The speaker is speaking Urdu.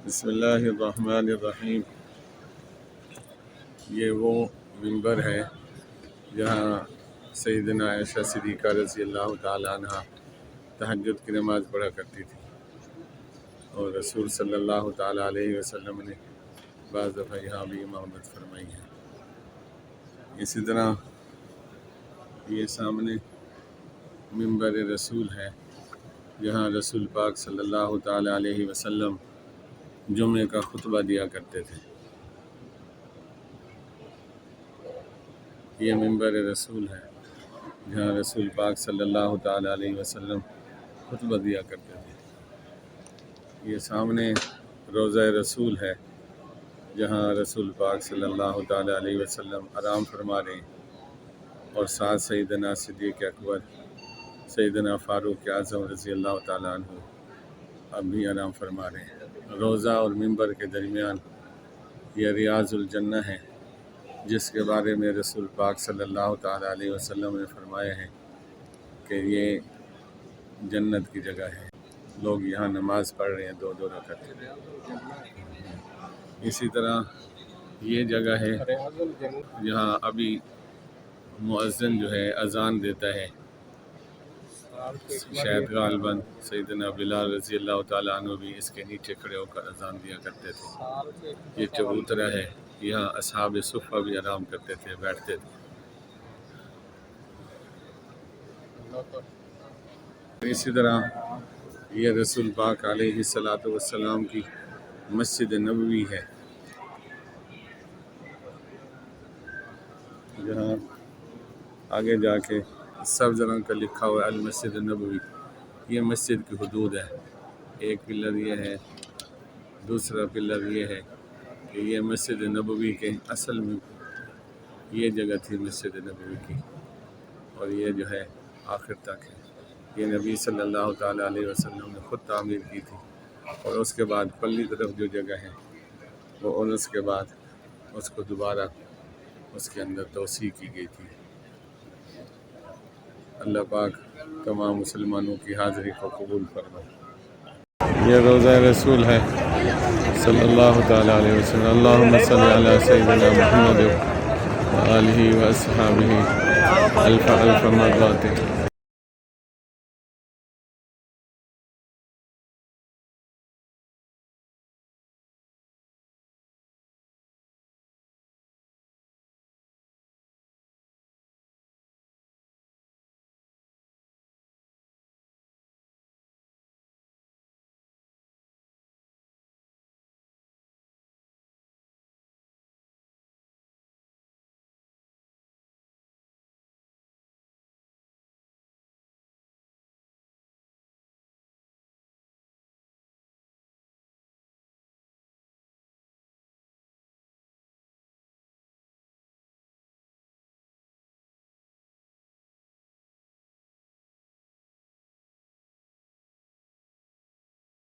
بسم اللہ الرحمن الرحیم۔ یہ وہ منبر ہے جہاں سیدنا عائشہ صدیقہ رضی اللہ تعالیٰ عنہ تہجد کی نماز پڑھا کرتی تھی، اور رسول صلی اللہ تعالیٰ علیہ وسلم نے بعض دفعہ یہاں بھی امامت فرمائی ہے۔ اسی طرح یہ سامنے منبر رسول ہے جہاں رسول پاک صلی اللہ تعالیٰ علیہ وسلم جمعے کا خطبہ دیا کرتے تھے۔ یہ منبر رسول ہے جہاں رسول پاک صلی اللہ تعالیٰ علیہ وسلم خطبہ دیا کرتے تھے۔ یہ سامنے روضہ رسول ہے جہاں رسول پاک صلی اللہ تعالیٰ علیہ وسلم آرام فرما رہے ہیں، اور ساتھ سیدنا صدیق اکبر، سیدنا فاروق اعظم رضی اللہ تعالیٰ عنہ اب بھی آرام فرما رہے ہیں۔ روضہ اور منبر کے درمیان یہ ریاض الجنہ ہے، جس کے بارے میں رسول پاک صلی اللہ تعالیٰ علیہ وسلم نے فرمایا ہے کہ یہ جنت کی جگہ ہے۔ لوگ یہاں نماز پڑھ رہے ہیں 2 رکعت۔ اسی طرح یہ جگہ ہے جہاں ابھی مؤذن جو ہے اذان دیتا ہے، شاید غالباً سیدنا بلال رضی اللہ تعالیٰ عنہ بھی اس کے نیچے کھڑے ہو کر اذان دیا کرتے تھے۔ یہ چبوترا ہے، یہاں اصحاب صفہ بھی آرام کرتے تھے، بیٹھتے تھے۔ اسی طرح یہ رسول پاک علیہ الصلاۃ والسلام کی مسجد نبوی ہے، جہاں آگے جا کے سبز رنگ کا لکھا ہوا ہے المسجد النبوی۔ یہ مسجد کی حدود ہے۔ ایک پلر یہ ہے، دوسرا پلر یہ ہے کہ یہ مسجد نبوی کے اصل میں یہ جگہ تھی مسجد نبوی کی، اور یہ جو ہے آخر تک ہے۔ یہ نبی صلی اللہ تعالیٰ علیہ وسلم نے خود تعمیر کی تھی، اور اس کے بعد پلی طرف جو جگہ ہے وہ، اور اس کے بعد اس کو دوبارہ اس کے اندر توسیع کی گئی تھی۔ اللہ پاک تمام مسلمانوں کی حاضری کو قبول فرمائے۔ یہ روضہ رسول ہے صلی اللہ تعالیٰ علیہ وسلم۔ اللہم صلی علی سیدنا محمد و آلہ و اصحابہ الف الف مرات۔